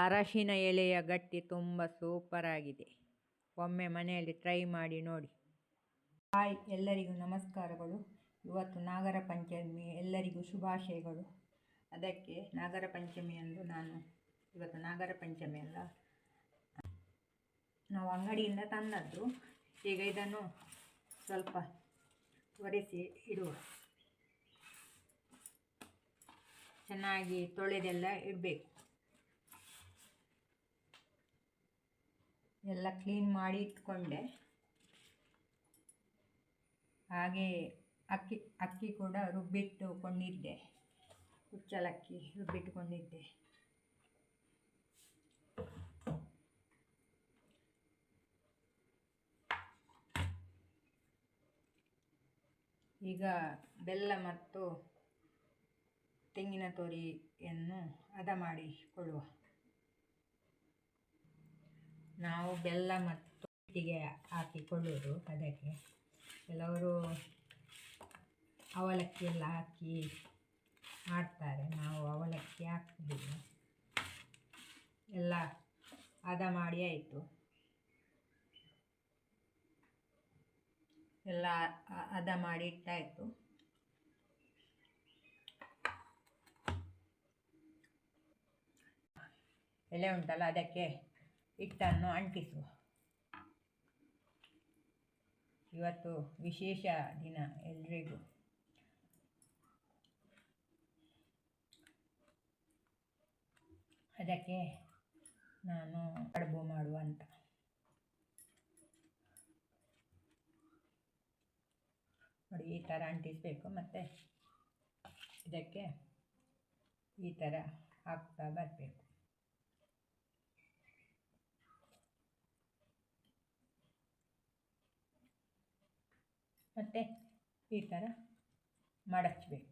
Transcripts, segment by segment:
ಅರಶಿನ ಎಲೆಯ ಗಟ್ಟಿ ತುಂಬ ಸೂಪರ್ ಆಗಿದೆ. ಒಮ್ಮೆ ಮನೆಯಲ್ಲಿ ಟ್ರೈ ಮಾಡಿ ನೋಡಿ. ಹಾಯ್, ಎಲ್ಲರಿಗೂ ನಮಸ್ಕಾರಗಳು. ಇವತ್ತು ನಾಗರ ಪಂಚಮಿ, ಎಲ್ಲರಿಗೂ ಶುಭಾಶಯಗಳು. ಅದಕ್ಕೆ ನಾಗರ ಪಂಚಮಿಯಂದು ಇವತ್ತು ನಾಗರ ಪಂಚಮಿ ಅಲ್ಲ, ನಾವು ಅಂಗಡಿಯಿಂದ ತಂದದ್ದು. ಈಗ ಇದನ್ನು ಸ್ವಲ್ಪ ಒರೆಸಿ ಇಡುವ. ಚೆನ್ನಾಗಿ ತೊಳೆದೆಲ್ಲ ಇಡಬೇಕು. ಎಲ್ಲ ಕ್ಲೀನ್ ಮಾಡಿ ಇಟ್ಕೊಂಡೆ. ಹಾಗೆ ಅಕ್ಕಿ ಕೂಡ ರುಬ್ಬಿಟ್ಟುಕೊಂಡಿದ್ದೆ. ಕುಚ್ಚಲಕ್ಕಿ ರುಬ್ಬಿಟ್ಟುಕೊಂಡಿದ್ದೆ. ಈಗ ಬೆಲ್ಲ ಮತ್ತು ತೆಂಗಿನ ತುರಿಯನ್ನು ಹದ ಮಾಡಿಕೊಳ್ಳುವ. ನಾವು ಬೆಲ್ಲ ಮತ್ತು ಹಿಟ್ಟಿಗೆ ಹಾಕಿಕೊಳ್ಳುವುದು. ಅದಕ್ಕೆ ಕೆಲವರು ಅವಲಕ್ಕಿ ಎಲ್ಲ ಹಾಕಿ ಮಾಡ್ತಾರೆ. ನಾವು ಅವಲಕ್ಕಿ ಹಾಕ್ತಿಲ್ಲ. ಎಲ್ಲ ಹದ ಮಾಡಿ ಆಯಿತು. ಎಲ್ಲ ಹದ ಮಾಡಿ ಇಟ್ಟಾಯಿತು. ಎಲೆ ಉಂಟಲ್ಲ, ಅದಕ್ಕೆ ಹಿಟ್ಟನ್ನು ಅಂಟಿಸುವ. ಇವತ್ತು ವಿಶೇಷ ದಿನ ಎಲ್ರಿಗೂ. ಅದಕ್ಕೆ ನಾನು ಕಡುಬು ಮಾಡುವ ಅಂತ. ನೋಡಿ, ಈ ಥರ ಅಂಟಿಸಬೇಕು. ಮತ್ತು ಇದಕ್ಕೆ ಈ ಥರ ಹಾಕ್ತಾ ಬರಬೇಕು. ಮತ್ತು ಈ ಥರ ಮಡಚಬೇಕು.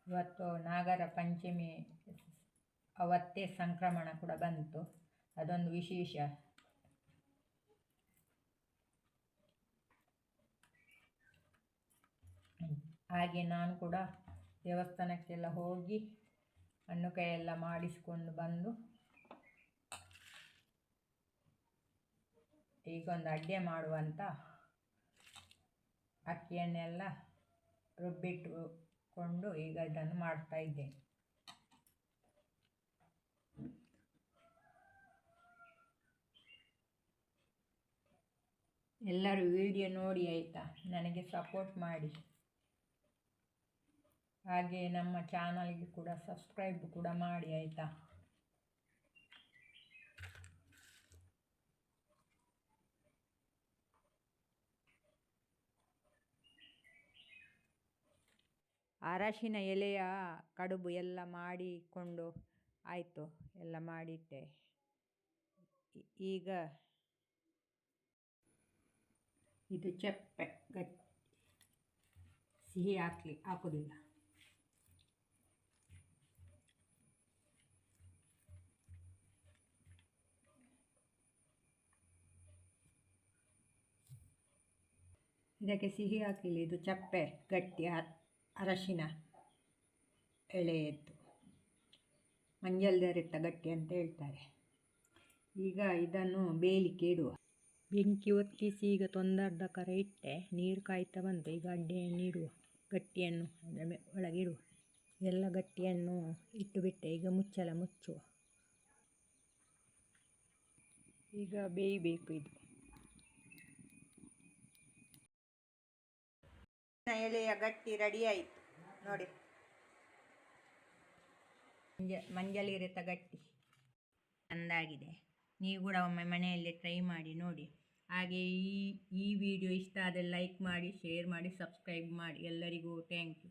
ಇವತ್ತು ನಾಗರ ಪಂಚಮಿ, ಅವತ್ತೇ ಸಂಕ್ರಮಣ ಕೂಡ ಬಂತು. ಅದೊಂದು ವಿಶೇಷ. ಹಾಗೆ ನಾನು ಕೂಡ ದೇವಸ್ಥಾನಕ್ಕೆಲ್ಲ ಹೋಗಿ ಹಣ್ಣು ಕೈಯೆಲ್ಲ ಮಾಡಿಸಿಕೊಂಡು ಬಂದು ಈಗ ಒಂದು ಅಡ್ಗೆ ಮಾಡುವಂತ ಅಕ್ಕಿಯನ್ನೆಲ್ಲ ರುಬ್ಬಿಟ್ಟುಕೊಂಡು ಈಗ ಇದನ್ನು ಮಾಡ್ತಾ ಇದ್ದೇನೆ. ಎಲ್ಲರೂ ವಿಡಿಯೋ ನೋಡಿ ಆಯಿತಾ, ನನಗೆ ಸಪೋರ್ಟ್ ಮಾಡಿ. ಹಾಗೆ ನಮ್ಮ ಚಾನಲ್ಗೆ ಕೂಡ ಸಬ್ಸ್ಕ್ರೈಬ್ ಕೂಡ ಮಾಡಿ ಆಯಿತಾ. ಅರಶಿನ ಎಲೆಯ ಕಡುಬು ಎಲ್ಲ ಮಾಡಿಕೊಂಡು ಆಯಿತು. ಎಲ್ಲ ಮಾಡಿಟ್ಟೆ. ಈಗ ಇದು ಚಪ್ಪೆ ಗಟ್ಟಿ, ಸಿಹಿ ಹಾಕುವುದಿಲ್ಲ. ಇದಕ್ಕೆ ಸಿಹಿ ಹಾಕಲಿಲ್ಲ. ಇದು ಚಪ್ಪೆ ಗಟ್ಟಿ ಅರಶಿನ ಎಳೆಯದ್ದು, ಮಂಜಲ್ದರಿಟ್ಟ ಗಟ್ಟಿ ಅಂತ ಹೇಳ್ತಾರೆ. ಈಗ ಇದನ್ನು ಬೇಯಲಿಕ್ಕೆ ಇಡುವ. ಬೆಂಕಿ ಹೊತ್ತಿಸಿ ಈಗ ತೊಂದರ್ಧ ಕರ ಇಟ್ಟೆ. ನೀರು ಕಾಯ್ತಾ ಬಂತು. ಈಗ ಅಡ್ಡೆಯನ್ನು ಇಡುವ. ಗಟ್ಟಿಯನ್ನು ಅದರ ಒಳಗಿಡುವ. ಎಲ್ಲ ಗಟ್ಟಿಯನ್ನು ಇಟ್ಟುಬಿಟ್ಟೆ. ಈಗ ಮುಚ್ಚುವ. ಈಗ ಬೇಯಬೇಕು. ಇದು ಎಲೆಯ ಗಟ್ಟಿ ರೆಡಿ ಆಯಿತು ನೋಡಿ. ಮಂಜಲಿರಿತ ಗಟ್ಟಿ ಚೆಂದಾಗಿದೆ. ನೀವು ಕೂಡ ಒಮ್ಮೆ ಮನೆಯಲ್ಲಿ ಟ್ರೈ ಮಾಡಿ ನೋಡಿ. ಹಾಗೆ ಈ ವಿಡಿಯೋ ಇಷ್ಟ ಆದರೆ ಲೈಕ್ ಮಾಡಿ, ಶೇರ್ ಮಾಡಿ, ಸಬ್ಸ್ಕ್ರೈಬ್ ಮಾಡಿ. ಎಲ್ಲರಿಗೂ ಥ್ಯಾಂಕ್ ಯು.